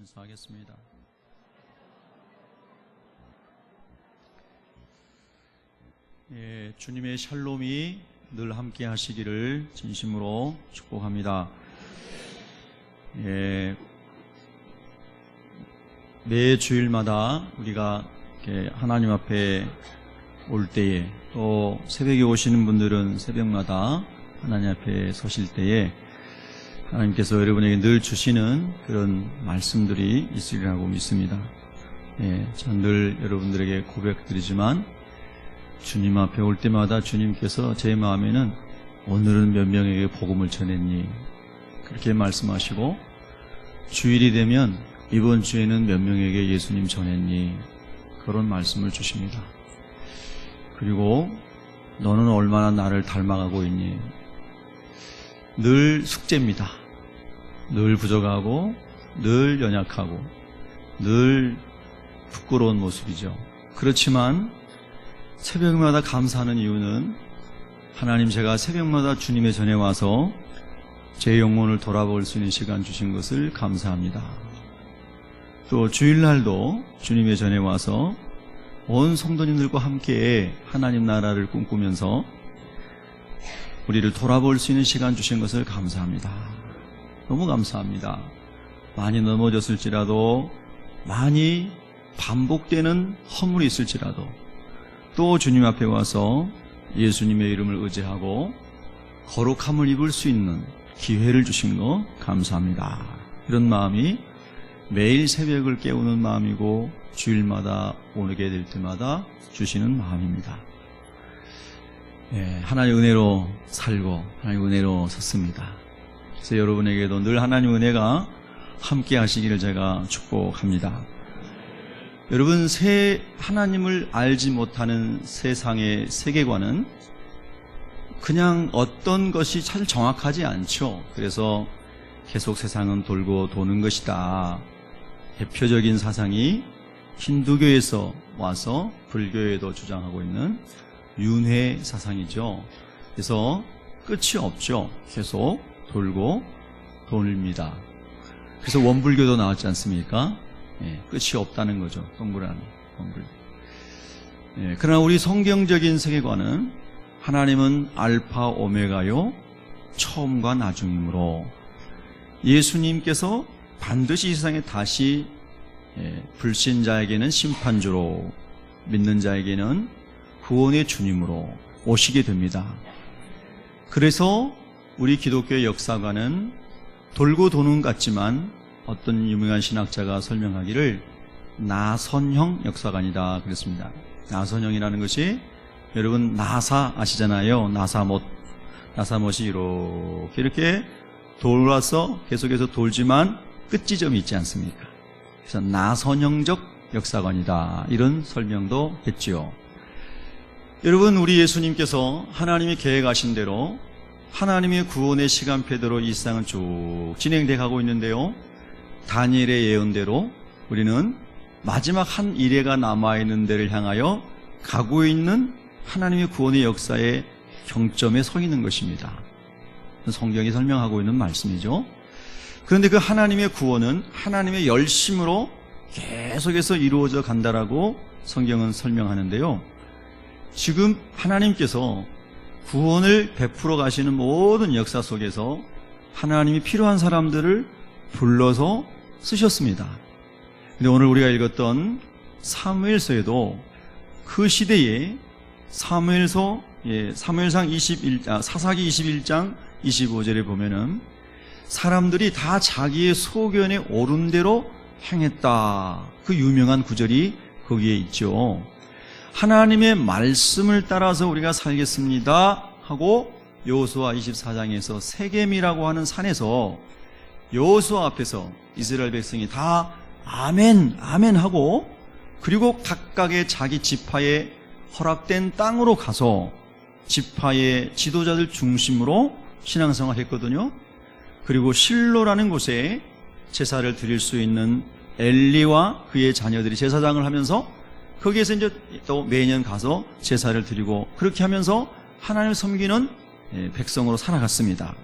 기도하면서 하겠습니다. 주님의 샬롬이 늘 함께 하시기를 진심으로 축복합니다. 매 주일마다 우리가 이렇게 하나님 앞에 올 때에, 또 새벽에 오시는 분들은 새벽마다 하나님 앞에 서실 때에 하나님께서 여러분에게 늘 주시는 그런 말씀들이 있으리라고 믿습니다. 전 늘 여러분들에게 고백드리지만 주님 앞에 올 때마다 주님께서 제 마음에는 오늘은 몇 명에게 복음을 전했니? 그렇게 말씀하시고, 주일이 되면 이번 주에는 몇 명에게 예수님 전했니? 그런 말씀을 주십니다. 그리고 너는 얼마나 나를 닮아가고 있니? 늘 숙제입니다. 늘 부족하고 늘 연약하고 늘 부끄러운 모습이죠. 그렇지만 새벽마다 감사하는 이유는 하나님, 제가 새벽마다 주님의 전에 와서 제 영혼을 돌아볼 수 있는 시간 주신 것을 감사합니다. 또 주일날도 주님의 전에 와서 온 성도님들과 함께 하나님 나라를 꿈꾸면서 우리를 돌아볼 수 있는 시간 주신 것을 감사합니다. 너무 감사합니다. 많이 넘어졌을지라도, 많이 반복되는 허물이 있을지라도 또 주님 앞에 와서 예수님의 이름을 의지하고 거룩함을 입을 수 있는 기회를 주신 거 감사합니다. 이런 마음이 매일 새벽을 깨우는 마음이고 주일마다 오게 될 때마다 주시는 마음입니다. 하나님의 은혜로 살고 하나님의 은혜로 섰습니다. 그래서 여러분에게도 늘 하나님의 은혜가 함께 하시기를 제가 축복합니다. 여러분, 하나님을 알지 못하는 세상의 세계관은 그냥 어떤 것이 잘 정확하지 않죠. 그래서 계속 세상은 돌고 도는 것이다. 대표적인 사상이 힌두교에서 와서 불교에도 주장하고 있는 윤회 사상이죠. 그래서 끝이 없죠. 계속 돌고 돕니다. 그래서 원불교도 나왔지 않습니까? 끝이 없다는 거죠. 동그라미, 동글. 그러나 우리 성경적인 세계관은 하나님은 알파 오메가요, 처음과 나중이므로 예수님께서 반드시 이 세상에 다시 불신자에게는 심판주로, 믿는 자에게는 구원의 주님으로 오시게 됩니다. 그래서 우리 기독교의 역사관은 돌고 도는 같지만 어떤 유명한 신학자가 설명하기를 나선형 역사관이다 그랬습니다. 나선형이라는 것이, 여러분 나사 아시잖아요. 나사못이 이렇게 돌아서 계속해서 돌지만 끝지점이 있지 않습니까? 그래서 나선형적 역사관이다, 이런 설명도 했지요. 여러분, 우리 예수님께서 하나님이 계획하신 대로 하나님의 구원의 시간표대로 이 세상은 쭉 진행돼 가고 있는데요, 다니엘의 예언대로 우리는 마지막 한 이래가 남아있는 데를 향하여 가고 있는 하나님의 구원의 역사의 경점에 서 있는 것입니다. 성경이 설명하고 있는 말씀이죠. 그런데 그 하나님의 구원은 하나님의 열심으로 계속해서 이루어져 간다라고 성경은 설명하는데요, 지금 하나님께서 구원을 베풀어 가시는 모든 역사 속에서 하나님이 필요한 사람들을 불러서 쓰셨습니다. 근데 오늘 우리가 읽었던 사무엘서에도 그 시대에 사무엘상 사사기 21장 25절에 보면은 사람들이 다 자기의 소견에 옳은 대로 행했다, 그 유명한 구절이 거기에 있죠. 하나님의 말씀을 따라서 우리가 살겠습니다 하고 여호수아 24장에서 세겜이라고 하는 산에서 여호수아 앞에서 이스라엘 백성이 다 아멘 아멘 하고, 그리고 각각의 자기 지파에 허락된 땅으로 가서 지파의 지도자들 중심으로 신앙생활을 했거든요. 그리고 실로라는 곳에 제사를 드릴 수 있는 엘리와 그의 자녀들이 제사장을 하면서 거기에서 이제 또 매년 가서 제사를 드리고, 그렇게 하면서 하나님을 섬기는 백성으로 살아갔습니다.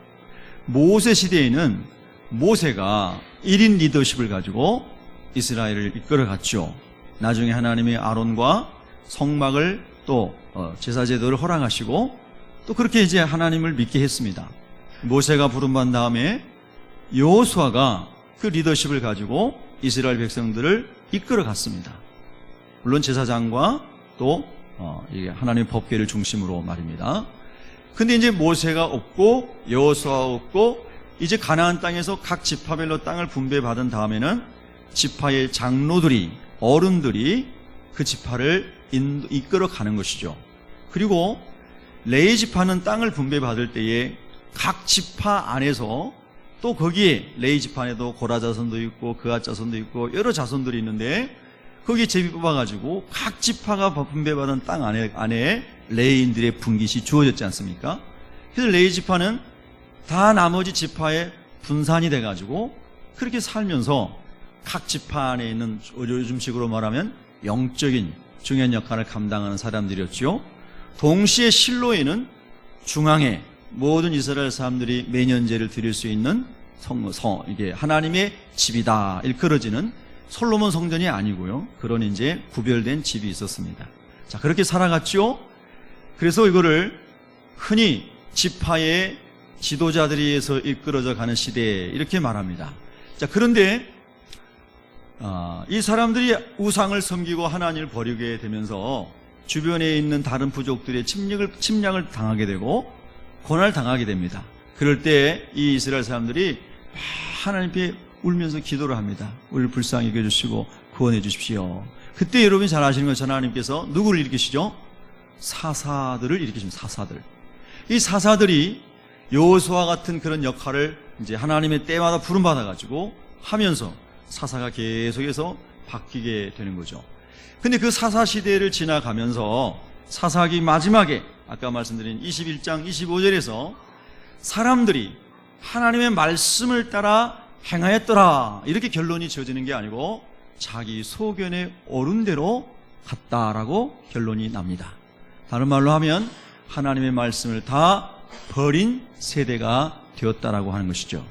모세 시대에는 모세가 1인 리더십을 가지고 이스라엘을 이끌어갔죠. 나중에 하나님이 아론과 성막을 또 제사 제도를 허락하시고 또 그렇게 이제 하나님을 믿게 했습니다. 모세가 부름받은 다음에 여호수아가 그 리더십을 가지고 이스라엘 백성들을 이끌어갔습니다. 물론 제사장과 또 이게 하나님의 법궤를 중심으로 말입니다. 근데 이제 모세가 없고 여호수아가 없고 이제 가나안 땅에서 각 지파별로 땅을 분배받은 다음에는 지파의 장로들이, 어른들이 그 지파를 이끌어가는 것이죠. 그리고 레위 지파는 땅을 분배받을 때에 각 지파 안에서 또 거기에 레위 지파 안에도 고라 자손도 있고 그앗 자손도 있고 여러 자손들이 있는데 거기에 제비 뽑아가지고 각 지파가 분배받은 땅 안에 레위인들의 분깃이 주어졌지 않습니까? 그래서 레위 지파는 다 나머지 지파에 분산이 돼가지고 그렇게 살면서 각 지파 안에 있는 요즘식으로 말하면 영적인 중요한 역할을 감당하는 사람들이었죠. 동시에 실로에는 중앙에 모든 이스라엘 사람들이 매년제를 드릴 수 있는 이게 하나님의 집이다 일컬어지는 솔로몬 성전이 아니고요. 그런 이제 구별된 집이 있었습니다. 자, 그렇게 살아갔죠. 그래서 이거를 흔히 지파의 지도자들에 의해서 이끌어져 가는 시대 이렇게 말합니다. 자, 그런데 이 사람들이 우상을 섬기고 하나님을 버리게 되면서 주변에 있는 다른 부족들의 침략을 당하게 되고 고난을 당하게 됩니다. 그럴 때 이 이스라엘 사람들이 하나님께 울면서 기도를 합니다. 우리를 불쌍히 여겨주시고 구원해 주십시오. 그때 여러분이 잘 아시는 것처럼 하나님께서 누구를 일으키시죠? 사사들을 일으키십니다. 사사들. 이 사사들이 여호수아 같은 그런 역할을 이제 하나님의 때마다 부름받아가지고 하면서 사사가 계속해서 바뀌게 되는 거죠. 근데 그 사사 시대를 지나가면서 사사기 마지막에 아까 말씀드린 21장 25절에서 사람들이 하나님의 말씀을 따라 행하였더라 이렇게 결론이 지어지는 게 아니고 자기 소견에 옳은 대로 갔다라고 결론이 납니다. 다른 말로 하면 하나님의 말씀을 다 버린 세대가 되었다라고 하는 것이죠.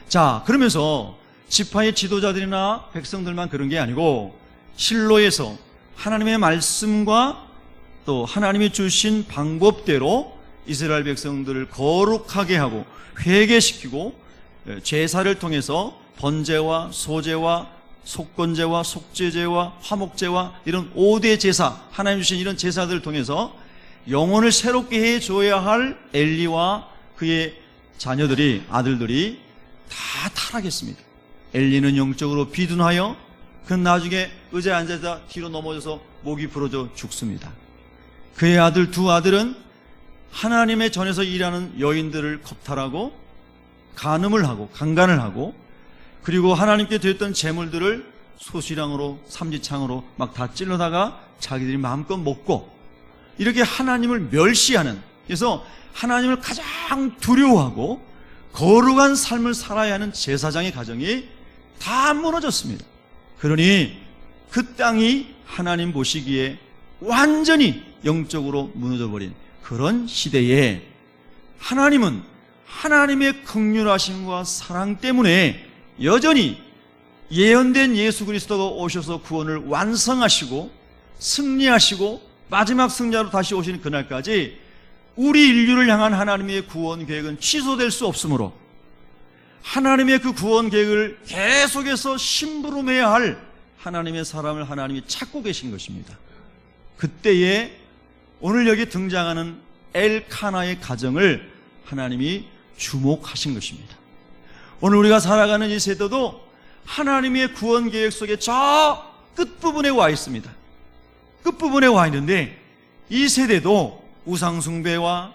자, 그러면서 지파의 지도자들이나 백성들만 그런 게 아니고 실로에서 하나님의 말씀과 또 하나님이 주신 방법대로 이스라엘 백성들을 거룩하게 하고 회개시키고 제사를 통해서 번제와 소제와 속건제와 속죄제와 화목제와 이런 5대 제사, 하나님 주신 이런 제사들을 통해서 영혼을 새롭게 해줘야 할 엘리와 그의 자녀들이, 아들들이 다 타락했습니다. 엘리는 영적으로 비둔하여 그는 나중에 의자에 앉아서 뒤로 넘어져서 목이 부러져 죽습니다. 그의 아들 두 아들은 하나님의 전에서 일하는 여인들을 겁탈하고 간음을 하고 강간을 하고 그리고 하나님께 드렸던 재물들을 소시랑으로 삼지창으로 막 다 찔러다가 자기들이 마음껏 먹고 이렇게 하나님을 멸시하는, 그래서 하나님을 가장 두려워하고 거룩한 삶을 살아야 하는 제사장의 가정이 다 무너졌습니다. 그러니 그 땅이 하나님 보시기에 완전히 영적으로 무너져버린 그런 시대에 하나님은 하나님의 긍휼하심과 사랑 때문에 여전히 예언된 예수 그리스도가 오셔서 구원을 완성하시고 승리하시고 마지막 승자로 다시 오시는 그날까지 우리 인류를 향한 하나님의 구원 계획은 취소될 수 없으므로 하나님의 그 구원 계획을 계속해서 심부름해야 할 하나님의 사람을 하나님이 찾고 계신 것입니다. 그때에 오늘 여기 등장하는 엘카나의 가정을 하나님이 주목하신 것입니다. 오늘 우리가 살아가는 이 세대도 하나님의 구원 계획 속에 저 끝부분에 와 있습니다. 끝부분에 와 있는데 이 세대도 우상숭배와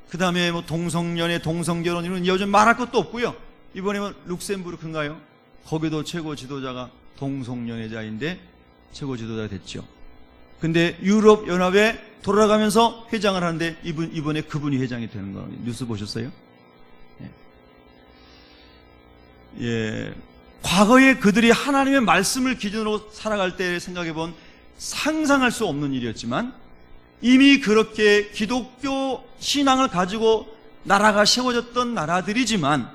그 다음에 뭐 동성연애, 동성결혼 이런 요즘 말할 것도 없고요. 이번에 뭐 룩셈부르크인가요? 거기도 최고 지도자가 동성연애자인데 최고 지도자가 됐죠. 근데 유럽 연합에 돌아가면서 회장을 하는데 이번에 그분이 회장이 되는 거 뉴스 보셨어요? 예. 과거에 그들이 하나님의 말씀을 기준으로 살아갈 때 생각해 본 상상할 수 없는 일이었지만 이미 그렇게 기독교 신앙을 가지고 나라가 세워졌던 나라들이지만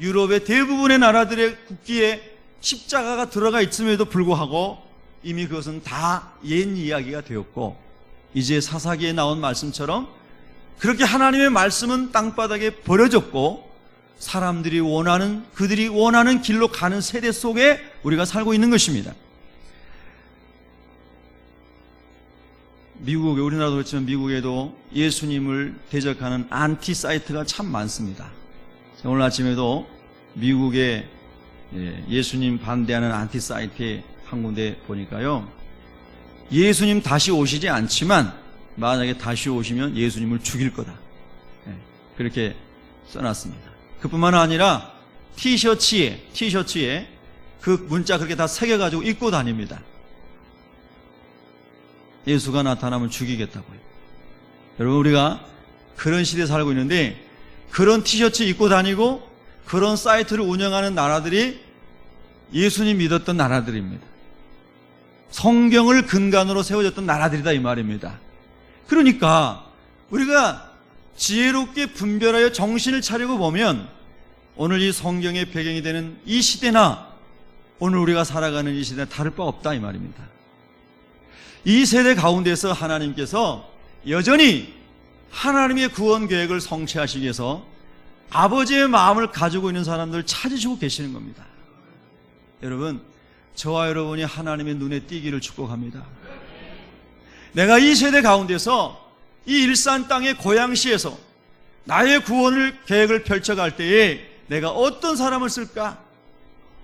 유럽의 대부분의 나라들의 국기에 십자가가 들어가 있음에도 불구하고 이미 그것은 다 옛 이야기가 되었고, 이제 사사기에 나온 말씀처럼 그렇게 하나님의 말씀은 땅바닥에 버려졌고 그들이 원하는 길로 가는 세대 속에 우리가 살고 있는 것입니다. 미국에, 우리나라도 그렇지만 미국에도 예수님을 대적하는 안티 사이트가 참 많습니다. 오늘 아침에도 미국의 예수님 반대하는 안티 사이트에 한 군데 보니까요, 예수님 다시 오시지 않지만 만약에 다시 오시면 예수님을 죽일 거다, 그렇게 써놨습니다. 그뿐만 아니라 티셔츠에 그 문자 그렇게 다 새겨가지고 입고 다닙니다. 예수가 나타나면 죽이겠다고요. 여러분, 우리가 그런 시대에 살고 있는데 그런 티셔츠 입고 다니고 그런 사이트를 운영하는 나라들이 예수님 믿었던 나라들입니다. 성경을 근간으로 세워졌던 나라들이다 이 말입니다. 그러니까 우리가 지혜롭게 분별하여 정신을 차리고 보면 오늘 이 성경의 배경이 되는 이 시대나 오늘 우리가 살아가는 이 시대는 다를 바 없다 이 말입니다. 이 세대 가운데서 하나님께서 여전히 하나님의 구원 계획을 성취하시기 위해서 아버지의 마음을 가지고 있는 사람들을 찾으시고 계시는 겁니다. 여러분, 저와 여러분이 하나님의 눈에 띄기를 축복합니다. 내가 이 세대 가운데서 이 일산 땅의 고양시에서 나의 구원을 계획을 펼쳐갈 때에 내가 어떤 사람을 쓸까?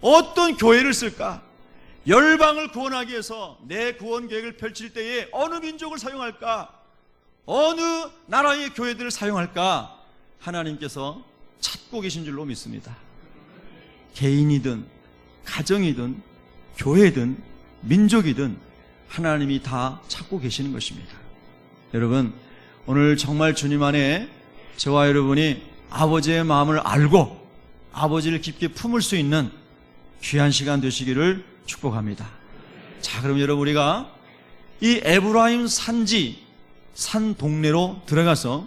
어떤 교회를 쓸까? 열방을 구원하기 위해서 내 구원 계획을 펼칠 때에 어느 민족을 사용할까? 어느 나라의 교회들을 사용할까? 하나님께서 찾고 계신 줄로 믿습니다. 개인이든 가정이든 교회든 민족이든 하나님이 다 찾고 계시는 것입니다. 여러분, 오늘 정말 주님 안에 저와 여러분이 아버지의 마음을 알고 아버지를 깊게 품을 수 있는 귀한 시간 되시기를 축복합니다. 자, 그럼 여러분, 우리가 이 에브라임 산지 산 동네로 들어가서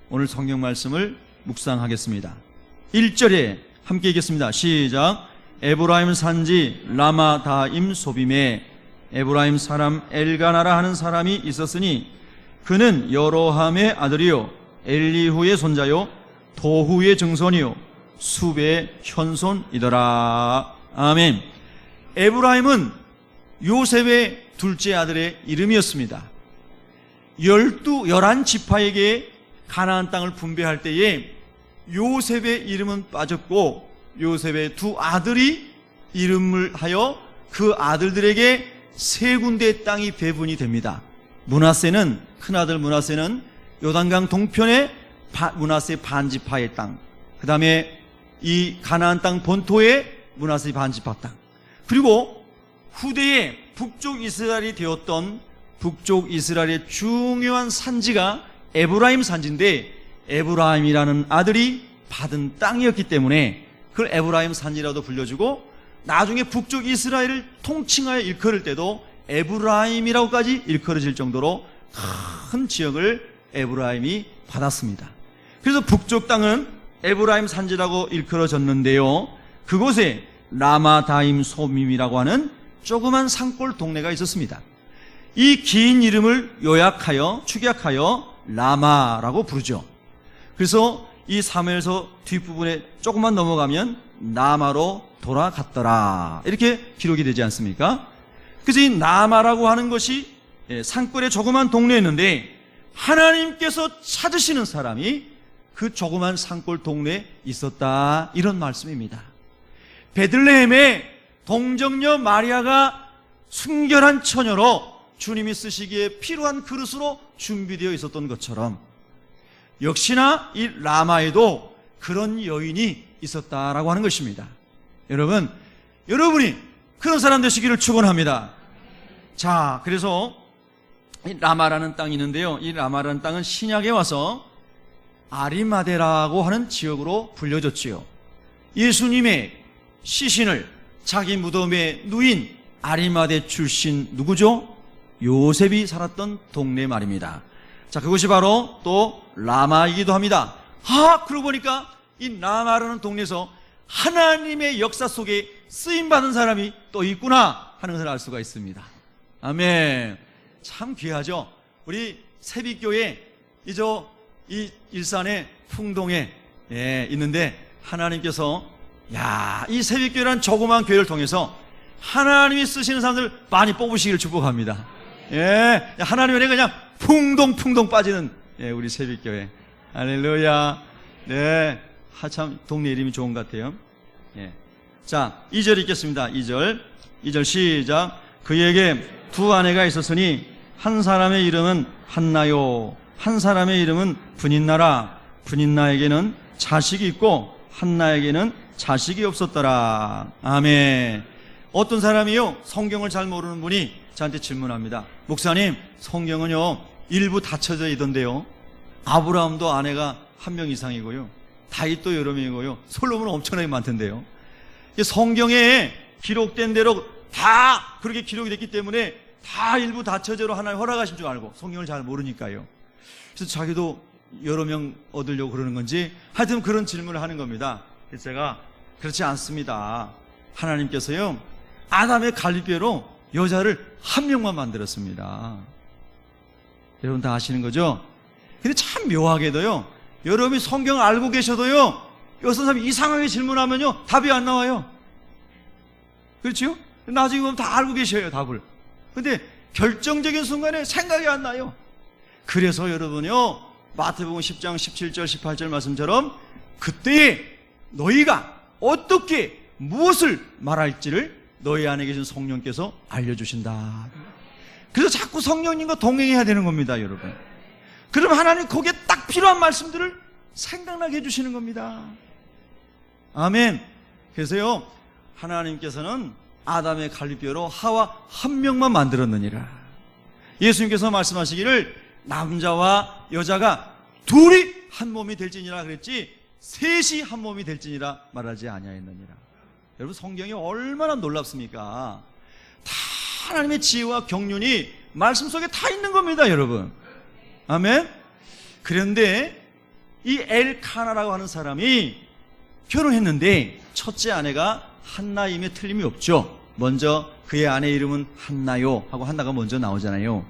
오늘 성경 말씀을 묵상하겠습니다. 1절에 함께 읽겠습니다. 시작. 에브라임 산지 라마다임 소빔에 에브라임 사람 엘가나라 하는 사람이 있었으니 그는 여로함의 아들이요 엘리후의 손자요 도후의 증손이요 숲의 현손이더라. 아멘. 에브라임은 요셉의 둘째 아들의 이름이었습니다. 11지파에게 가나안 땅을 분배할 때에 요셉의 이름은 빠졌고 요셉의 두 아들이 이름을 하여 그 아들들에게 세 군데의 땅이 배분이 됩니다. 므낫세는, 큰아들 므낫세는 요단강 동편의 므낫세 반지파의 땅, 그 다음에 이 가나안 땅 본토의 므낫세 반지파 땅, 그리고 후대에 북쪽 이스라엘이 되었던 북쪽 이스라엘의 중요한 산지가 에브라임 산지인데 에브라임이라는 아들이 받은 땅이었기 때문에 그걸 에브라임 산지라도 불려주고 나중에 북쪽 이스라엘을 통칭하여 일컬을 때도 에브라임이라고까지 일컬어질 정도로 큰 지역을 에브라임이 받았습니다. 그래서 북쪽 땅은 에브라임 산지라고 일컬어졌는데요, 그곳에 라마다임 소밈이라고 하는 조그만 산골 동네가 있었습니다. 이 긴 이름을 축약하여 라마라고 부르죠. 그래서 이 사무엘서 뒷부분에 조금만 넘어가면 나마로 돌아갔더라 이렇게 기록이 되지 않습니까? 그래서 이 나마라고 하는 것이 산골의 조그만 동네였는데 하나님께서 찾으시는 사람이 그 조그만 산골 동네에 있었다, 이런 말씀입니다. 베들레헴에 동정녀 마리아가 순결한 처녀로 주님이 쓰시기에 필요한 그릇으로 준비되어 있었던 것처럼 역시나 이 라마에도 그런 여인이 있었다라고 하는 것입니다. 여러분, 여러분이 그런 사람 되시기를 축원합니다. 자, 그래서 이 라마라는 땅이 있는데요, 이 라마라는 땅은 신약에 와서 아리마데라고 하는 지역으로 불려졌지요. 예수님의 시신을 자기 무덤에 누인 아리마데 출신 누구죠? 요셉이 살았던 동네 말입니다. 자, 그것이 바로 또 라마이기도 합니다. 그러고 보니까 이 라마라는 동네에서 하나님의 역사 속에 쓰임받은 사람이 또 있구나 하는 것을 알 수가 있습니다. 아멘. 참 귀하죠. 우리 세빛교회 이 일산의 풍동에 있는데 하나님께서 이 세빛교회라는 조그마한 교회를 통해서 하나님이 쓰시는 사람들 많이 뽑으시기를 축복합니다. 하나님의 은혜 그냥 풍동 빠지는 우리 세빛교회. 할렐루야. 네, 참 동네 이름이 좋은 것 같아요. 자, 2절 읽겠습니다. 2절 시작. 그에게 두 아내가 있었으니 한 사람의 이름은 한나요, 한 사람의 이름은 분인나라. 분인나에게는 자식이 있고 한나에게는 자식이 없었더라. 아멘. 어떤 사람이요, 성경을 잘 모르는 분이 저한테 질문합니다. 목사님, 성경은요 일부 닫혀져 있던데요, 아브라함도 아내가 1명 이상이고요, 다윗도 여러 명이고요, 솔로몬은 엄청나게 많던데요, 성경에 기록된 대로 다 그렇게 기록이 됐기 때문에 다 일부 닫혀져로 하나님 허락하신 줄 알고 성경을 잘 모르니까요. 그래서 자기도 여러 명 얻으려고 그러는 건지 하여튼 그런 질문을 하는 겁니다. 그래서 제가 그렇지 않습니다. 하나님께서요 아담의 갈비뼈로 여자를 1명만 만들었습니다. 여러분 다 아시는 거죠? 근데 참 묘하게도요, 여러분이 성경을 알고 계셔도요, 여섯 사람이 이상하게 질문하면요 답이 안 나와요. 그렇죠? 나중에 보면 다 알고 계셔요, 답을. 근데 결정적인 순간에 생각이 안 나요. 그래서 여러분요, 마태복음 10장 17절 18절 말씀처럼 그때에 너희가 어떻게 무엇을 말할지를 너희 안에 계신 성령께서 알려주신다. 그래서 자꾸 성령님과 동행해야 되는 겁니다, 여러분. 그럼 하나님 거기에 딱 필요한 말씀들을 생각나게 해주시는 겁니다. 아멘. 그래서요, 하나님께서는 아담의 갈비뼈로 하와 1명만 만들었느니라. 예수님께서 말씀하시기를 남자와 여자가 둘이 한 몸이 될지니라 그랬지 셋이 한 몸이 될지니라 말하지 아니하였느니라. 여러분, 성경이 얼마나 놀랍습니까? 다 하나님의 지혜와 경륜이 말씀 속에 다 있는 겁니다, 여러분. 아멘. 그런데 이 엘카나라고 하는 사람이 결혼했는데 첫째 아내가 한나임에 틀림이 없죠. 먼저 그의 아내 이름은 한나요 하고 한나가 먼저 나오잖아요.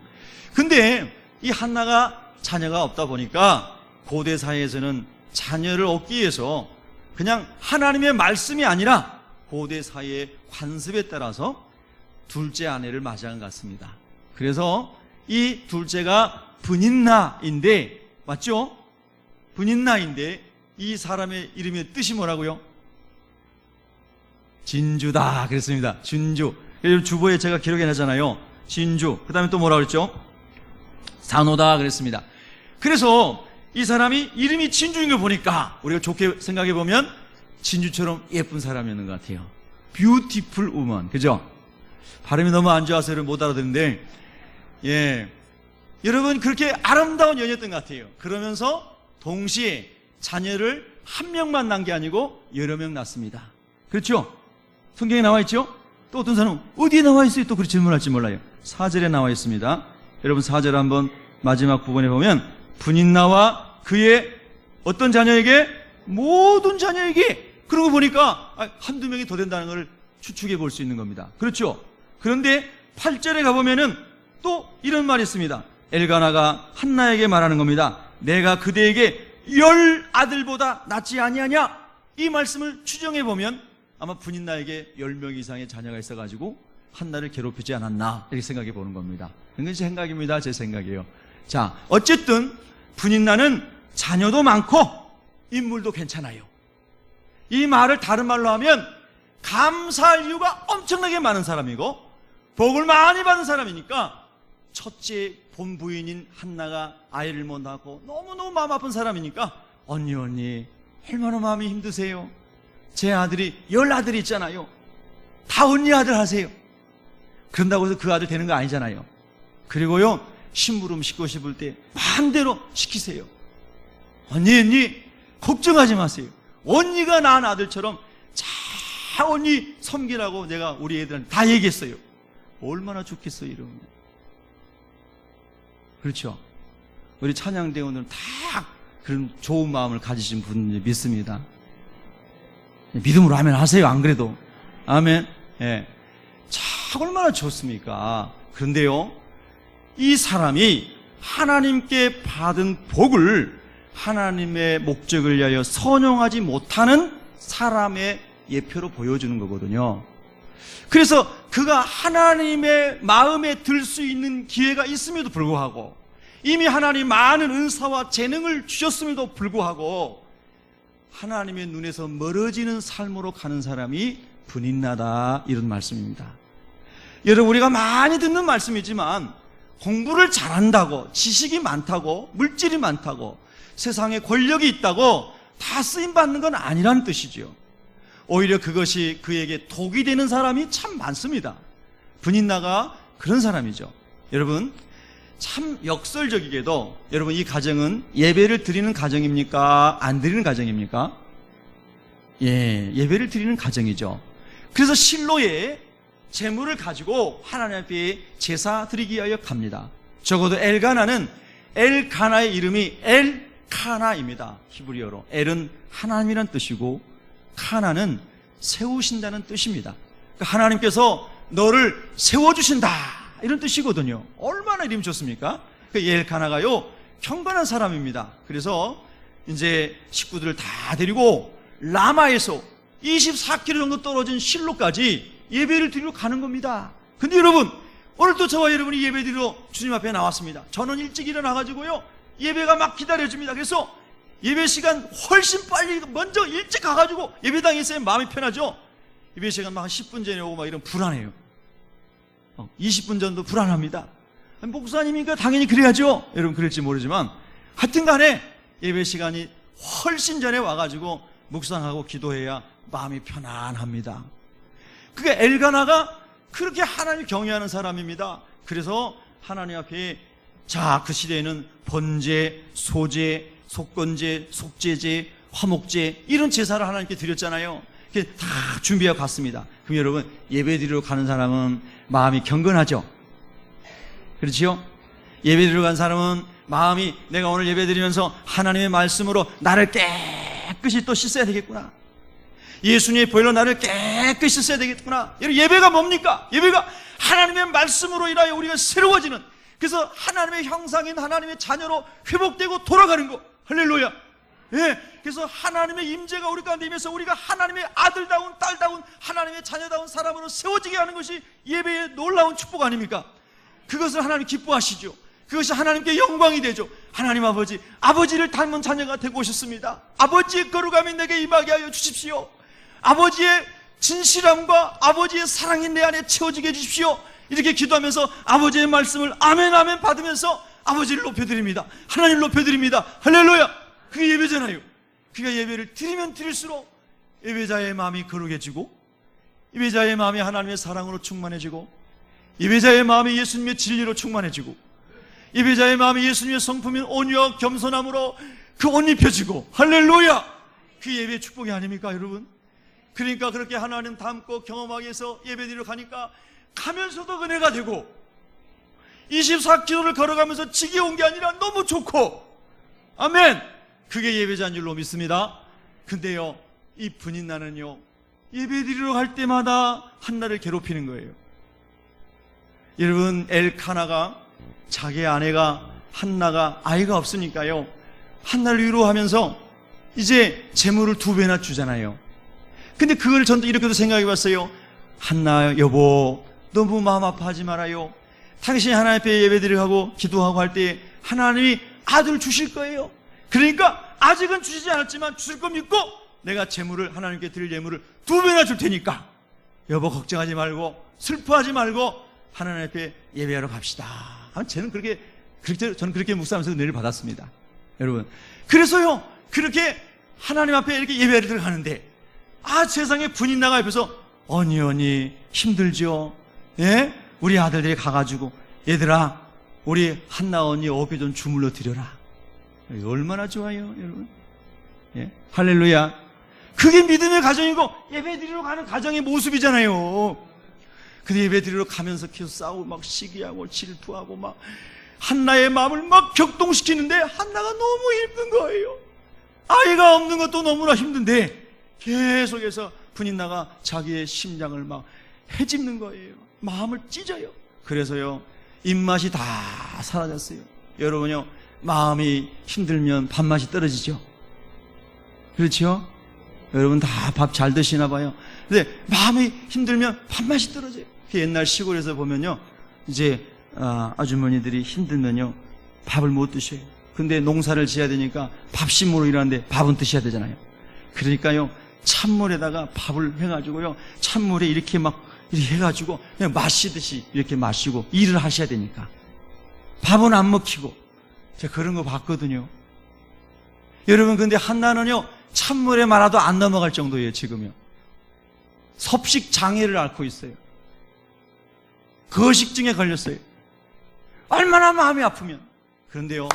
근데 이 한나가 자녀가 없다 보니까 고대 사회에서는 자녀를 얻기 위해서 그냥 하나님의 말씀이 아니라 고대 사회의 관습에 따라서 둘째 아내를 맞이한 것 같습니다. 그래서 이 둘째가 분인나인데, 맞죠? 분인나인데 이 사람의 이름의 뜻이 뭐라고요? 진주다 그랬습니다. 진주. 주보에 제가 기록해놨잖아요. 진주. 그 다음에 또 뭐라고 그랬죠? 산호다 그랬습니다. 그래서 이 사람이 이름이 진주인 걸 보니까 우리가 좋게 생각해보면 진주처럼 예쁜 사람이었는 것 같아요. 뷰티풀 우먼. 그죠? 발음이 너무 안 좋아서 여러분 못 알아듣는데, 여러분 그렇게 아름다운 연이었던 것 같아요. 그러면서 동시에 자녀를 1명만 낳은 게 아니고 여러 명 낳습니다. 그렇죠? 성경에 나와 있죠? 또 어떤 사람은 어디에 나와 있어요? 또 그렇게 질문할지 몰라요. 4절에 나와 있습니다. 여러분 4절 한번 마지막 부분에 보면 분인나와 그의 어떤 자녀에게? 모든 자녀에게. 그러고 보니까 한두 명이 더 된다는 걸 추측해 볼 수 있는 겁니다. 그렇죠? 그런데 8절에 가보면은 또 이런 말이 있습니다. 엘가나가 한나에게 말하는 겁니다. 내가 그대에게 10아들보다 낫지 아니하냐? 이 말씀을 추정해 보면 아마 분인나에게 10명 이상의 자녀가 있어가지고 한나를 괴롭히지 않았나 이렇게 생각해 보는 겁니다. 이건 제 생각입니다. 제 생각이에요. 자, 어쨌든 분인나는 자녀도 많고 인물도 괜찮아요. 이 말을 다른 말로 하면 감사할 이유가 엄청나게 많은 사람이고 복을 많이 받은 사람이니까 첫째 본부인인 한나가 아이를 못 낳고 너무너무 마음 아픈 사람이니까 언니 얼마나 마음이 힘드세요? 제 아들이 10아들이 있잖아요. 다 언니 아들 하세요. 그런다고 해서 그 아들 되는 거 아니잖아요. 그리고요, 심부름 시키고 싶을 때 마음대로 시키세요. 언니 걱정하지 마세요. 언니가 낳은 아들처럼 잘 언니 섬기라고 내가 우리 애들한테 다 얘기했어요. 얼마나 좋겠어요, 이러면. 그렇죠? 우리 찬양대원들은 다 그런 좋은 마음을 가지신 분들 믿습니다. 믿음으로 아멘 하세요. 안 그래도. 아멘. 예. 참 얼마나 좋습니까? 그런데요, 이 사람이 하나님께 받은 복을 하나님의 목적을 위하여 선용하지 못하는 사람의 예표로 보여주는 거거든요. 그래서 그가 하나님의 마음에 들 수 있는 기회가 있음에도 불구하고, 이미 하나님 많은 은사와 재능을 주셨음에도 불구하고 하나님의 눈에서 멀어지는 삶으로 가는 사람이 분인나다, 이런 말씀입니다. 여러분, 우리가 많이 듣는 말씀이지만 공부를 잘한다고, 지식이 많다고, 물질이 많다고, 세상에 권력이 있다고 다 쓰임받는 건 아니라는 뜻이죠. 오히려 그것이 그에게 독이 되는 사람이 참 많습니다. 분인나가 그런 사람이죠. 여러분, 참 역설적이게도 여러분, 이 가정은 예배를 드리는 가정입니까? 안 드리는 가정입니까? 예, 예배를 드리는 가정이죠. 그래서 실로에 재물을 가지고 하나님 앞에 제사 드리기 위하여 갑니다. 적어도 엘가나는, 엘가나의 이름이 엘카나입니다. 히브리어로. 엘은 하나님이란 뜻이고 카나는 세우신다는 뜻입니다. 그러니까 하나님께서 너를 세워주신다, 이런 뜻이거든요. 얼마나 이름이 좋습니까? 그 엘카나가요, 경건한 사람입니다. 그래서 이제 식구들을 다 데리고 라마에서 24km 정도 떨어진 실로까지 예배를 드리러 가는 겁니다. 근데 여러분, 오늘도 저와 여러분이 예배 드리러 주님 앞에 나왔습니다. 저는 일찍 일어나가지고요, 예배가 막 기다려집니다. 그래서 예배 시간 훨씬 빨리 먼저 일찍 가가지고 예배당에 있으면 마음이 편하죠. 예배 시간 막 10분 전에 오고 막 이러면 불안해요. 20분 전도 불안합니다. 목사님이니까 당연히 그래야죠. 여러분, 그럴지 모르지만 하여튼 간에 예배 시간이 훨씬 전에 와가지고 묵상하고 기도해야 마음이 편안합니다. 그게 엘가나가 그렇게 하나님을 경외하는 사람입니다. 그래서 하나님 앞에, 자, 그 시대에는 번제, 소제, 속건제, 속제제, 화목제, 이런 제사를 하나님께 드렸잖아요. 다 준비하고 갔습니다. 그럼 여러분, 예배 드리러 가는 사람은 마음이 경건하죠? 그렇지요? 예배 드리러 간 사람은 마음이, 내가 오늘 예배 드리면서 하나님의 말씀으로 나를 깨끗이 또 씻어야 되겠구나, 예수님의 보혈로 나를 깨끗이 씻어야 되겠구나. 여러분, 예배가 뭡니까? 예배가 하나님의 말씀으로 인하여 우리가 새로워지는, 그래서 하나님의 형상인 하나님의 자녀로 회복되고 돌아가는 것. 할렐루야. 예, 그래서 하나님의 임재가 우리 가운데 임해서 우리가 하나님의 아들다운, 딸다운, 하나님의 자녀다운 사람으로 세워지게 하는 것이 예배의 놀라운 축복 아닙니까? 그것을 하나님 기뻐하시죠. 그것이 하나님께 영광이 되죠. 하나님 아버지, 아버지를 닮은 자녀가 되고 오셨습니다. 아버지의 거룩함이 내게 임하게 하여 주십시오. 아버지의 진실함과 아버지의 사랑이 내 안에 채워지게 해주십시오. 이렇게 기도하면서 아버지의 말씀을 아멘 아멘 받으면서 아버지를 높여드립니다. 하나님을 높여드립니다. 할렐루야. 그게 예배잖아요. 그가 예배를 드리면 드릴수록 예배자의 마음이 거룩해지고, 예배자의 마음이 하나님의 사랑으로 충만해지고, 예배자의 마음이 예수님의 진리로 충만해지고, 예배자의 마음이 예수님의 성품인 온유와 겸손함으로 그 옷 입혀지고, 할렐루야. 그 예배의 축복이 아닙니까, 여러분? 그러니까 그렇게 하나님 닮고 경험하기 위해서 예배드리러 가니까 가면서도 은혜가 되고, 24km를 걸어가면서 지겨운 게 아니라 너무 좋고, 아멘. 그게 예배자인 줄로 믿습니다. 근데요, 이 분인나는요, 예배드리러 갈 때마다 한나를 괴롭히는 거예요. 여러분, 엘카나가, 자기 아내가 한나가 아이가 없으니까요, 한나를 위로하면서 이제 재물을 2배나 주잖아요. 근데 그걸 전도 이렇게도 생각해 봤어요. 한나 여보, 너무 마음 아파하지 말아요. 당신이 하나님 앞에 예배드리고 기도하고 할 때 하나님이 아들 주실 거예요. 그러니까 아직은 주시지 않았지만 주실 거 믿고 내가 재물을, 하나님께 드릴 예물을 2배나 줄 테니까 여보 걱정하지 말고 슬퍼하지 말고 하나님 앞에 예배하러 갑시다. 저는 그렇게 묵상하면서 은혜를 받았습니다. 여러분, 그래서요, 그렇게 하나님 앞에 이렇게 예배를 들어가는데, 세상에 분인나가 옆에서 언니 힘들죠? 예? 우리 아들들이 가가지고 얘들아, 우리 한나 언니 어깨 좀 주물러 드려라. 얼마나 좋아요, 여러분? 예? 할렐루야. 그게 믿음의 가정이고 예배 드리러 가는 가정의 모습이잖아요. 근데 예배 드리러 가면서 계속 싸우고 막 시기하고 질투하고 막 한나의 마음을 막 격동시키는데 한나가 너무 힘든 거예요. 아이가 없는 것도 너무나 힘든데 계속해서 분인나가 자기의 심장을 막 헤집는 거예요. 마음을 찢어요. 그래서요, 입맛이 다 사라졌어요. 여러분요, 마음이 힘들면 밥맛이 떨어지죠. 그렇죠? 여러분 다 밥 잘 드시나 봐요. 근데 마음이 힘들면 밥맛이 떨어져요. 옛날 시골에서 보면요, 이제 아주머니들이 힘들면요 밥을 못 드셔요. 근데 농사를 지어야 되니까 밥심으로 일하는데 밥은 드셔야 되잖아요. 그러니까요, 찬물에다가 밥을 해가지고요, 찬물에 이렇게 해가지고 그냥 마시듯이 이렇게 마시고 일을 하셔야 되니까 밥은 안 먹히고, 제가 그런 거 봤거든요. 여러분, 근데 한나는요, 찬물에 말아도 안 넘어갈 정도예요. 지금요, 섭식 장애를 앓고 있어요. 거식증에 걸렸어요. 얼마나 마음이 아프면. 그런데요,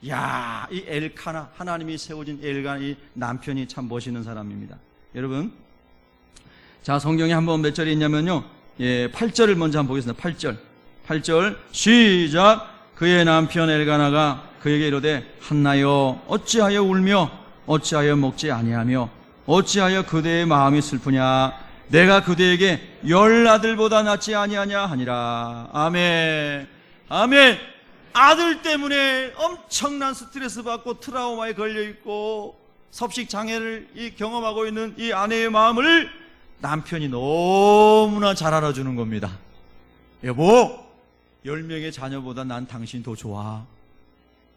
야, 이 엘카나, 하나님이 세워진 엘가나, 이 남편이 참 멋있는 사람입니다. 여러분, 자, 성경에 한번 몇 절이 있냐면요, 8절을 먼저 한번 보겠습니다. 8절 시작. 그의 남편 엘가나가 그에게 이르되, 한나여, 어찌하여 울며 어찌하여 먹지 아니하며 어찌하여 그대의 마음이 슬프냐. 내가 그대에게 10 아들보다 낫지 아니하냐 하니라. 아멘. 아멘. 아들 때문에 엄청난 스트레스 받고 트라우마에 걸려있고 섭식 장애를 경험하고 있는 이 아내의 마음을 남편이 너무나 잘 알아주는 겁니다. 여보, 10명의 자녀보다 난 당신이 더 좋아.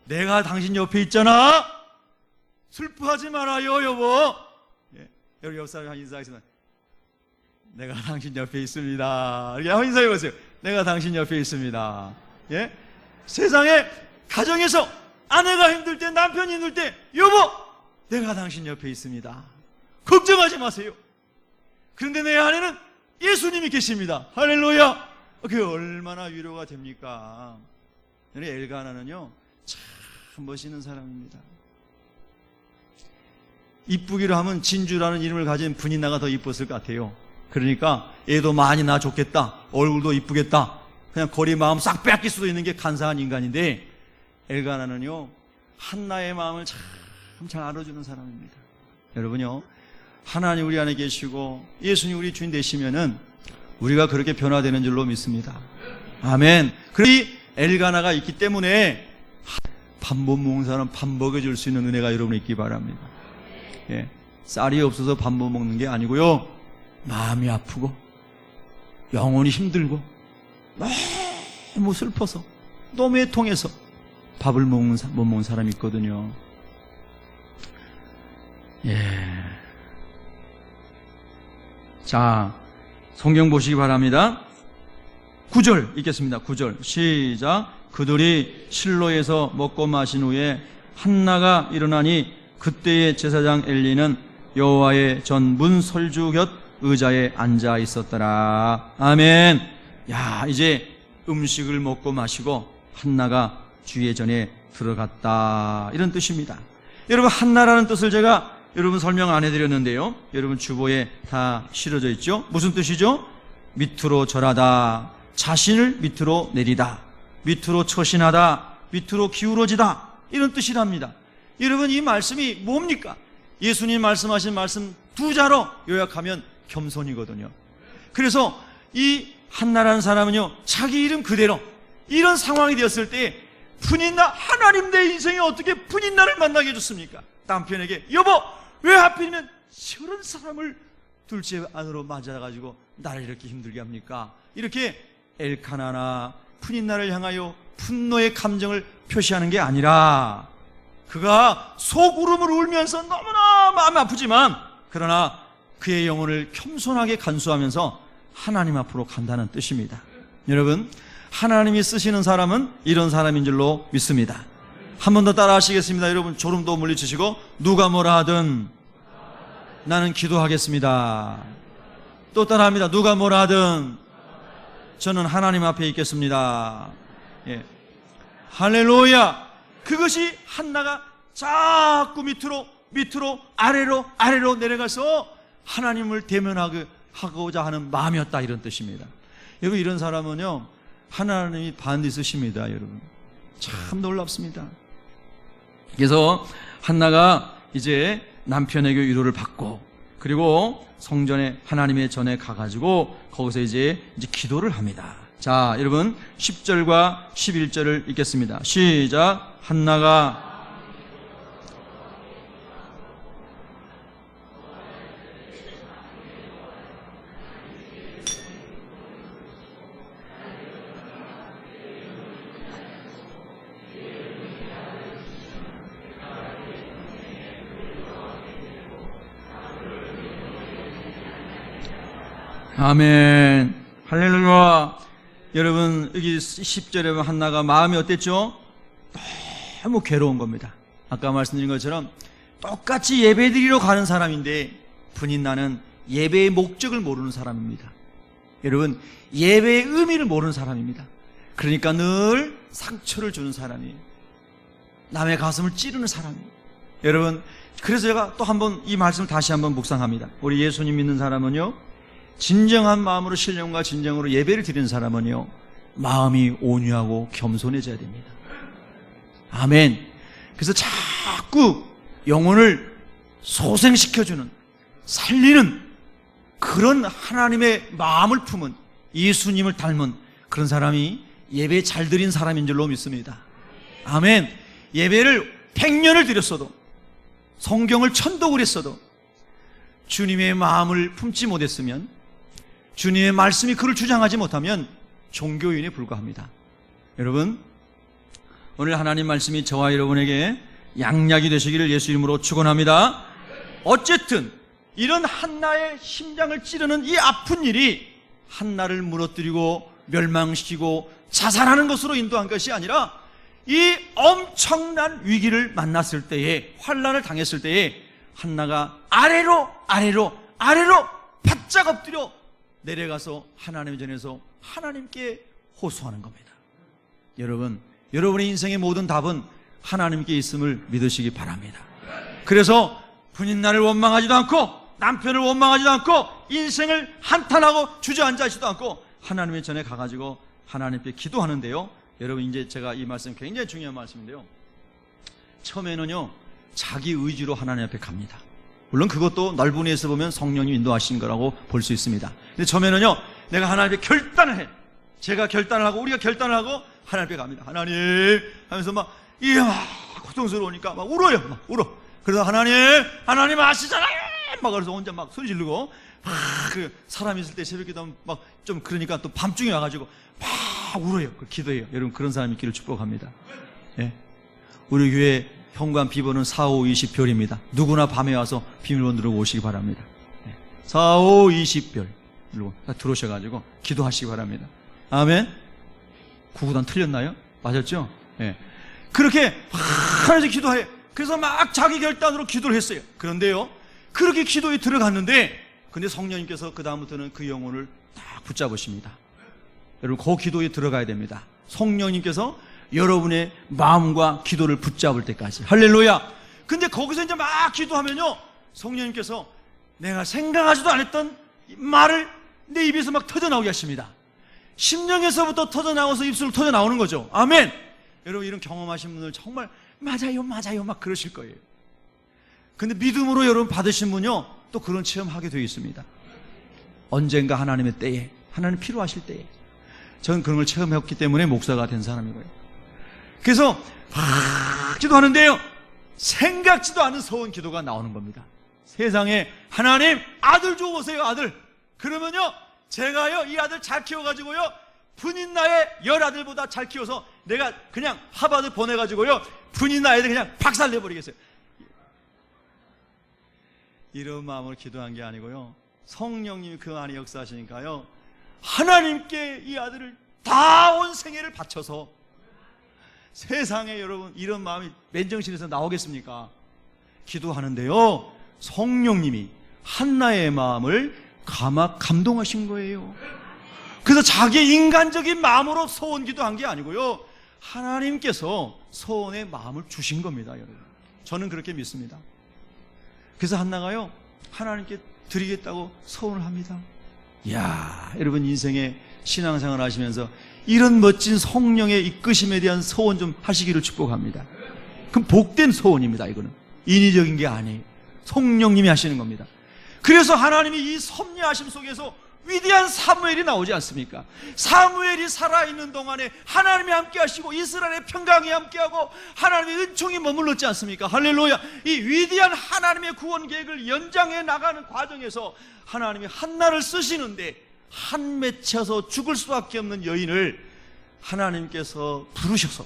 내가 당신 옆에 있잖아. 슬퍼하지 말아요, 여보. 여러분, 옆 사람이 한 인사하겠습니다. 내가 당신 옆에 있습니다. 이렇게 한번 인사해 보세요. 내가 당신 옆에 있습니다. 예? 세상에, 가정에서 아내가 힘들 때, 남편이 힘들 때, 여보, 내가 당신 옆에 있습니다. 걱정하지 마세요. 그런데 내 안에는 예수님이 계십니다. 할렐루야. 그게 얼마나 위로가 됩니까? 우리 엘가나는요, 참 멋있는 사람입니다. 이쁘기로 하면 진주라는 이름을 가진 분인나가 더 이뻤을 것 같아요. 그러니까 애도 많이 낳아줬겠다, 얼굴도 이쁘겠다, 그냥 거리 마음 싹 뺏길 수도 있는 게 간사한 인간인데, 엘가나는요, 한나의 마음을 참 잘 알아주는 사람입니다. 여러분요, 하나님 우리 안에 계시고 예수님 우리 주인 되시면은 우리가 그렇게 변화되는 줄로 믿습니다. 아멘. 이 엘가나가 있기 때문에 밥 못 먹는 사람 밥 먹여줄 수 있는 은혜가 여러분에 있기 바랍니다. 예, 쌀이 없어서 밥 못 먹는 게 아니고요, 마음이 아프고 영혼이 힘들고 너무 슬퍼서 너무 애통해서 밥을 못 먹는 사람이 있거든요. 예. 자, 성경 보시기 바랍니다. 9절 읽겠습니다. 9절 시작. 그들이 실로에서 먹고 마신 후에 한나가 일어나니 그때의 제사장 엘리는 여호와의 전 문 설주 곁 의자에 앉아 있었더라. 아멘. 야, 이제 음식을 먹고 마시고 한나가 주의 전에 들어갔다, 이런 뜻입니다. 여러분, 한나라는 뜻을 제가 여러분 설명 안 해드렸는데요, 여러분 주보에 다 실어져 있죠. 무슨 뜻이죠? 밑으로 절하다, 자신을 밑으로 내리다, 밑으로 처신하다, 밑으로 기울어지다, 이런 뜻이랍니다. 여러분, 이 말씀이 뭡니까? 예수님 말씀하신 말씀 두 자로 요약하면 겸손이거든요. 그래서 이 한나라는 사람은요, 자기 이름 그대로 이런 상황이 되었을 때, 분인나, 하나님 내 인생에 어떻게 분인나를 만나게 해줬습니까? 남편에게, 여보, 왜 하필이면 저런 사람을 둘째 안으로 맞아가지고 나를 이렇게 힘들게 합니까? 이렇게 엘카나나 분인나를 향하여 분노의 감정을 표시하는 게 아니라, 그가 속울음을 울면서 너무나 마음이 아프지만 그러나 그의 영혼을 겸손하게 간수하면서 하나님 앞으로 간다는 뜻입니다. 여러분, 하나님이 쓰시는 사람은 이런 사람인 줄로 믿습니다. 한 번 더 따라 하시겠습니다. 여러분, 졸음도 물리치시고, 누가 뭐라 하든 나는 기도하겠습니다. 또 따라합니다. 누가 뭐라 하든 저는 하나님 앞에 있겠습니다. 예. 할렐루야. 그것이 한나가 자꾸 밑으로 아래로 내려가서 하나님을 대면하고자 하는 마음이었다, 이런 뜻입니다. 여러분, 이런 사람은요, 하나님이 반드시 쓰십니다. 여러분, 참 놀랍습니다. 그래서 한나가 이제 남편에게 위로를 받고, 그리고 성전에 하나님의 전에 가가지고 거기서 이제 기도를 합니다. 자, 여러분 10절과 11절을 읽겠습니다. 시작. 한나가 아멘. 할렐루야. 여러분 여기 10절에 보면 한나가 마음이 어땠죠? 너무 괴로운 겁니다. 아까 말씀드린 것처럼 똑같이 예배드리러 가는 사람인데 분인나는 예배의 목적을 모르는 사람입니다. 여러분 예배의 의미를 모르는 사람입니다. 그러니까 늘 상처를 주는 사람이에요. 남의 가슴을 찌르는 사람이에요. 여러분 그래서 제가 또 한번 이 말씀을 다시 한번 묵상합니다. 우리 예수님 믿는 사람은요, 진정한 마음으로 신령과 진정으로 예배를 드리는 사람은요, 마음이 온유하고 겸손해져야 됩니다. 아멘. 그래서 자꾸 영혼을 소생시켜주는, 살리는 그런 하나님의 마음을 품은, 예수님을 닮은 그런 사람이 예배 잘 드린 사람인 줄로 믿습니다. 아멘. 예배를 100년을 드렸어도, 성경을 천독을 했어도 주님의 마음을 품지 못했으면, 주님의 말씀이 그를 주장하지 못하면 종교인에 불과합니다. 여러분, 오늘 하나님 말씀이 저와 여러분에게 양약이 되시기를 예수 이름으로 축원합니다. 어쨌든 이런 한나의 심장을 찌르는 이 아픈 일이 한나를 무너뜨리고 멸망시키고 자살하는 것으로 인도한 것이 아니라, 이 엄청난 위기를 만났을 때에, 환난을 당했을 때에 한나가 아래로 바짝 엎드려 내려가서 하나님 전에서 하나님께 호소하는 겁니다. 여러분, 여러분의 인생의 모든 답은 하나님께 있음을 믿으시기 바랍니다. 그래서 분인나를 원망하지도 않고 남편을 원망하지도 않고 인생을 한탄하고 주저앉아있지도 않고 하나님의 전에 가가지고 하나님께 기도하는데요, 여러분 이제 제가 이 말씀 굉장히 중요한 말씀인데요, 처음에는요 자기 의지로 하나님 앞에 갑니다. 물론 그것도 넓은 의미에서 보면 성령이 인도하신 거라고 볼 수 있습니다. 근데 처음에는요, 내가 하나님 앞에 결단을 해. 제가 결단을 하고 우리가 결단을 하고 하나님 앞에 갑니다. 하나님 하면서 막 고통스러우니까 막 울어요. 막 울어. 그래서 하나님 아시잖아요. 막 그래서 혼자 막 소리 지르고, 그 사람 있을 때 새벽 기도하면 막 좀 그러니까 또 밤중에 와가지고 막 울어요. 기도해요. 여러분 그런 사람이 있기를 축복합니다. 예. 우리 교회 현관 비번은 4520별입니다. 누구나 밤에 와서 비밀번호 누르고 오시기 바랍니다. 4520별 누르고 들어오셔가지고 기도하시기 바랍니다. 아멘. 구구단 틀렸나요? 맞았죠? 예. 그렇게 하나님께 기도해. 그래서 막 자기 결단으로 기도를 했어요. 그런데요, 그렇게 기도에 들어갔는데, 근데 성령님께서 그 다음부터는 그 영혼을 딱 붙잡으십니다. 여러분 그 기도에 들어가야 됩니다. 성령님께서 여러분의 마음과 기도를 붙잡을 때까지. 할렐루야. 근데 거기서 이제 막 기도하면요, 성령님께서 내가 생각하지도 않았던 말을 내 입에서 막 터져나오게 하십니다. 심령에서부터 터져나와서 입술로 터져나오는 거죠. 아멘. 여러분 이런 경험하신 분들 정말 맞아요 막 그러실 거예요. 근데 믿음으로 여러분 받으신 분요, 또 그런 체험하게 되어 있습니다. 언젠가 하나님의 때에, 하나님 필요하실 때에. 저는 그런 걸 체험했기 때문에 목사가 된 사람이고요. 그래서 기도하는데요, 생각지도 않은 서원 기도가 나오는 겁니다. 세상에 하나님 아들 줘보세요, 아들. 그러면요, 제가요 이 아들 잘 키워가지고요, 분인나의 10아들보다 잘 키워서 내가 그냥 하버드 보내가지고요, 분인나 애들 그냥 박살내버리겠어요. 이런 마음으로 기도한 게 아니고요, 성령님이 그 안에 역사하시니까요, 하나님께 이 아들을 다 온 생애를 바쳐서, 세상에 여러분 이런 마음이 맨정신에서 나오겠습니까? 기도하는데요, 성령님이 한나의 마음을 감동하신 거예요. 그래서 자기의 인간적인 마음으로 소원 기도한 게 아니고요, 하나님께서 소원의 마음을 주신 겁니다. 여러분 저는 그렇게 믿습니다. 그래서 한나가요 하나님께 드리겠다고 소원을 합니다. 이야, 여러분 인생의 신앙생활 하시면서 이런 멋진 성령의 이끄심에 대한 소원 좀 하시기를 축복합니다. 그럼 복된 소원입니다. 이거는 인위적인 게 아니에요. 성령님이 하시는 겁니다. 그래서 하나님이 이 섭리하심 속에서 위대한 사무엘이 나오지 않습니까? 사무엘이 살아있는 동안에 하나님이 함께 하시고 이스라엘의 평강이 함께하고 하나님의 은총이 머물렀지 않습니까? 할렐루야. 이 위대한 하나님의 구원 계획을 연장해 나가는 과정에서 하나님이 한나를 쓰시는데 한 맺혀서 죽을 수밖에 없는 여인을 하나님께서 부르셔서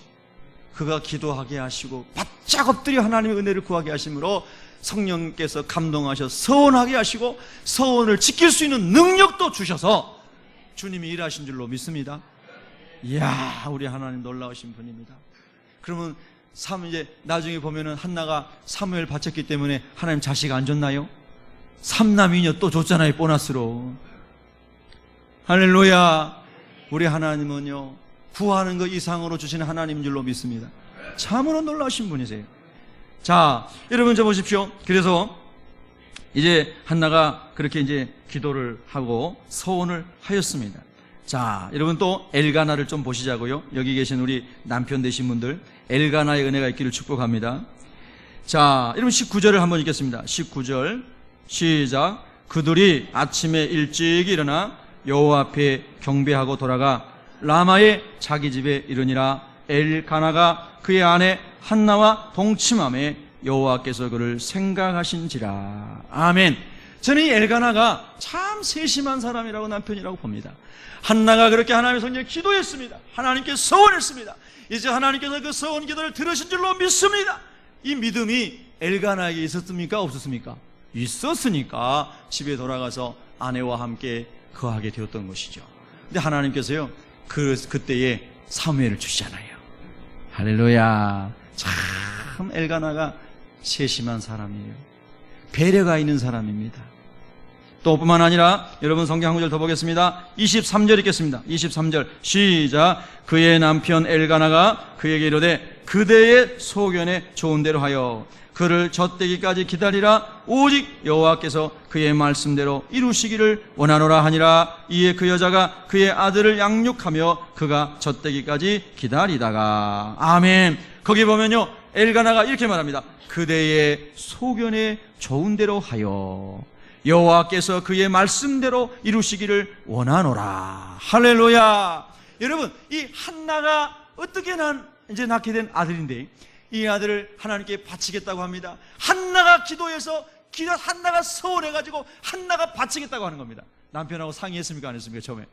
그가 기도하게 하시고 바짝 엎드려 하나님의 은혜를 구하게 하심으로 성령께서 감동하셔 서원하게 하시고 서원을 지킬 수 있는 능력도 주셔서 주님이 일하신 줄로 믿습니다. 이야, 우리 하나님 놀라우신 분입니다. 그러면 이제 나중에 보면은 한나가 사무엘 바쳤기 때문에 하나님 자식 안 줬나요? 삼남이녀 또 줬잖아요, 보너스로. 할렐루야. 우리 하나님은요, 구하는 것 이상으로 주시는 하나님인 줄로 믿습니다. 참으로 놀라우신 분이세요. 자, 여러분 저 보십시오. 그래서 이제 한나가 그렇게 이제 기도를 하고 서원을 하였습니다. 자, 여러분 또 엘가나를 좀 보시자고요. 여기 계신 우리 남편 되신 분들, 엘가나의 은혜가 있기를 축복합니다. 자, 여러분 19절을 한번 읽겠습니다. 19절 시작. 그들이 아침에 일찍 일어나 여호와 앞에 경배하고 돌아가 라마의 자기 집에 이르니라. 엘가나가 그의 아내 한나와 동침함에 여호와께서 그를 생각하신지라. 아멘. 저는 이 엘가나가 참 세심한 사람이라고 남편이라고 봅니다. 한나가 그렇게 하나님의 성전에 기도했습니다. 하나님께 서원했습니다. 이제 하나님께서 그 서원 기도를 들으신 줄로 믿습니다. 이 믿음이 엘가나에게 있었습니까? 없었습니까? 있었으니까 집에 돌아가서 아내와 함께 거하게 되었던 것이죠. 근데 하나님께서요, 그때에 사무엘을 주시잖아요. 할렐루야. 참 엘가나가 세심한 사람이에요. 배려가 있는 사람입니다. 또 뿐만 아니라 여러분 성경 한 구절 더 보겠습니다. 23절 읽겠습니다. 23절 시작. 그의 남편 엘가나가 그에게 이르되 그대의 소견에 좋은 대로 하여 그를 젖되기까지 기다리라. 오직 여호와께서 그의 말씀대로 이루시기를 원하노라 하니라. 이에 그 여자가 그의 아들을 양육하며 그가 젖되기까지 기다리다가. 아멘. 거기 보면요, 엘가나가 이렇게 말합니다. 그대의 소견에 좋은 대로 하여 여호와께서 그의 말씀대로 이루시기를 원하노라. 할렐루야. 여러분, 이 한나가 어떻게 이제 낳게 된 아들인데 이 아들을 하나님께 바치겠다고 합니다. 한나가 기도해서 한나가 서원해가지고 한나가 바치겠다고 하는 겁니다. 남편하고 상의했습니까? 안 했습니까? 처음에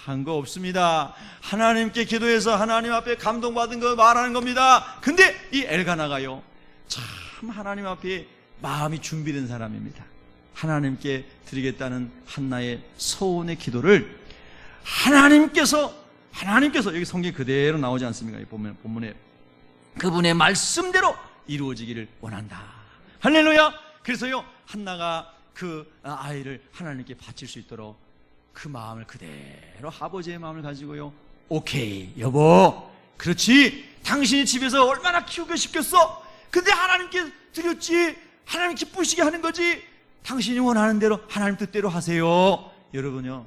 한 거 없습니다. 하나님께 기도해서 하나님 앞에 감동받은 거 말하는 겁니다. 근데 이 엘가나가요, 참 하나님 앞에 마음이 준비된 사람입니다. 하나님께 드리겠다는 한나의 서원의 기도를 하나님께서 여기 성경 그대로 나오지 않습니까? 이 본문에 그분의 말씀대로 이루어지기를 원한다. 할렐루야. 그래서요, 한나가 그 아이를 하나님께 바칠 수 있도록 그 마음을 그대로 아버지의 마음을 가지고요, 오케이 여보, 그렇지, 당신이 집에서 얼마나 키우고 싶겠어. 근데 하나님께 드렸지, 하나님 기쁘시게 하는 거지, 당신이 원하는 대로 하나님 뜻대로 하세요. 여러분요,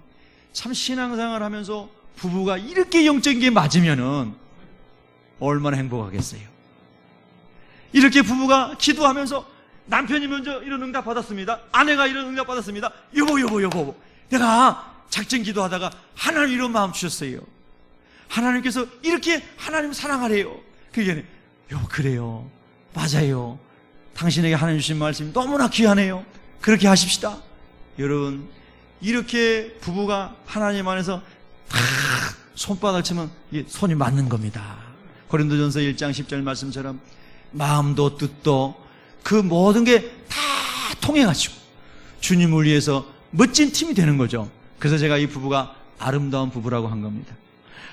참 신앙생활 하면서 부부가 이렇게 영적인 게 맞으면은 얼마나 행복하겠어요. 이렇게 부부가 기도하면서 남편이 먼저 이런 응답 받았습니다. 아내가 이런 응답 받았습니다. 여보, 내가 작전 기도하다가 하나님 이런 마음 주셨어요. 하나님께서 이렇게 하나님 사랑하래요. 그게 여보, 그래요, 맞아요, 당신에게 하나님 주신 말씀이 너무나 귀하네요. 그렇게 하십시다. 여러분, 이렇게 부부가 하나님 안에서 다 손바닥 치면 이게 손이 맞는 겁니다. 고린도전서 1장 10절 말씀처럼 마음도 뜻도 그 모든 게 다 통해가지고 주님을 위해서 멋진 팀이 되는 거죠. 그래서 제가 이 부부가 아름다운 부부라고 한 겁니다.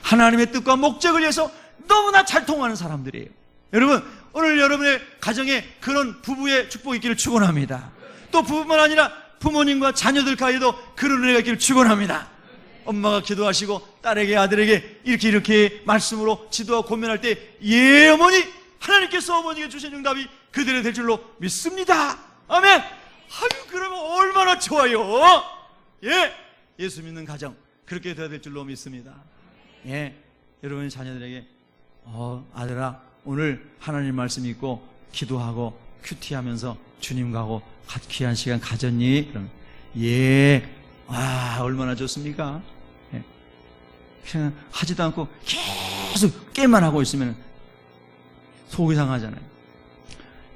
하나님의 뜻과 목적을 위해서 너무나 잘 통하는 사람들이에요. 여러분, 오늘 여러분의 가정에 그런 부부의 축복이 있기를 축원합니다. 또 부부만 아니라 부모님과 자녀들 가에도 그런 은혜가 있기를 축원합니다. 엄마가 기도하시고 딸에게 아들에게 이렇게 말씀으로 지도하고 고민할 때 예 어머니, 하나님께서 어머니에게 주신 응답이 그대로 될 줄로 믿습니다. 아멘. 아유, 그러면 얼마나 좋아요. 예, 예수 믿는 가정 그렇게 돼야 될 줄로 믿습니다. 예, 여러분의 자녀들에게 아들아, 오늘 하나님 말씀 읽고 기도하고 큐티하면서 주님과고 귀한 시간 가졌니? 그럼 예. 와, 얼마나 좋습니까? 예. 그냥 하지도 않고 계속 게임만 하고 있으면 속이 상하잖아요.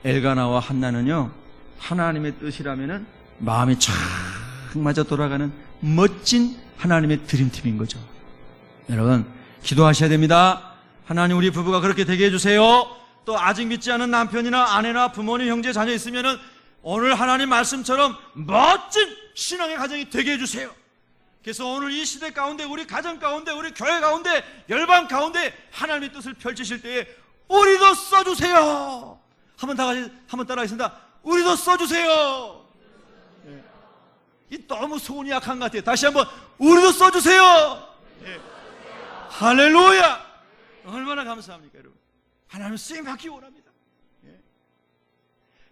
엘가나와 한나는요, 하나님의 뜻이라면은 마음이 쫙 맞아 돌아가는 멋진 하나님의 드림팀인 거죠. 여러분, 기도하셔야 됩니다. 하나님, 우리 부부가 그렇게 되게 해주세요. 또 아직 믿지 않은 남편이나 아내나 부모님, 형제, 자녀 있으면은 오늘 하나님 말씀처럼 멋진 신앙의 가정이 되게 해주세요. 그래서 오늘 이 시대 가운데, 우리 가정 가운데, 우리 교회 가운데, 열방 가운데 하나님의 뜻을 펼치실 때에 우리도 써주세요. 한번 다 같이 한번 따라하겠습니다. 우리도 써주세요. 예. 이 너무 소원이 약한 것 같아요. 다시 한번 우리도 써주세요. 예. 할렐루야. 얼마나 감사합니까, 여러분. 하나님 쓰임 받기 원합니다. 예.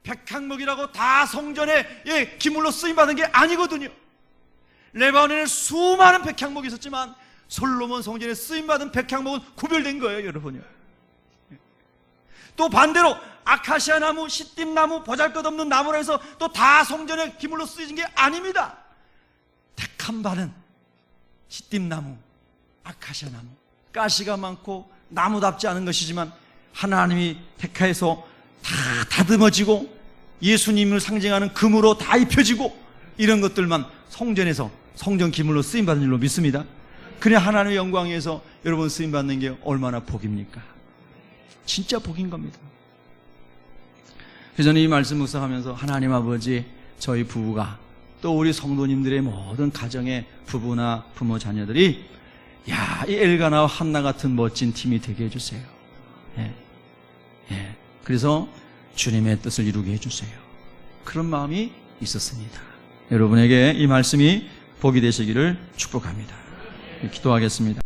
백향목이라고 다 성전에 기물로 쓰임 받은 게 아니거든요. 레바논에 수많은 백향목이 있었지만 솔로몬 성전에 쓰임 받은 백향목은 구별된 거예요, 여러분요. 예. 또 반대로 아카시아 나무, 시띠 나무, 보잘것없는 나무라 해서 또 다 성전에 기물로 쓰여진 게 아닙니다. 택함 받은 시띠 나무, 아카시아 나무, 가시가 많고 나무답지 않은 것이지만 하나님이 택하여서 다 다듬어지고 예수님을 상징하는 금으로 다 입혀지고 이런 것들만 성전에서 성전 기물로 쓰임받는 줄로 믿습니다. 그냥 하나님의 영광 위에서 여러분 쓰임받는 게 얼마나 복입니까? 진짜 복인 겁니다. 그래서 저는 이 말씀 묵상하면서 하나님 아버지, 저희 부부가 또 우리 성도님들의 모든 가정의 부부나 부모 자녀들이 이 엘가나와 한나 같은 멋진 팀이 되게 해주세요. 예. 예. 그래서 주님의 뜻을 이루게 해주세요. 그런 마음이 있었습니다. 여러분에게 이 말씀이 복이 되시기를 축복합니다. 기도하겠습니다.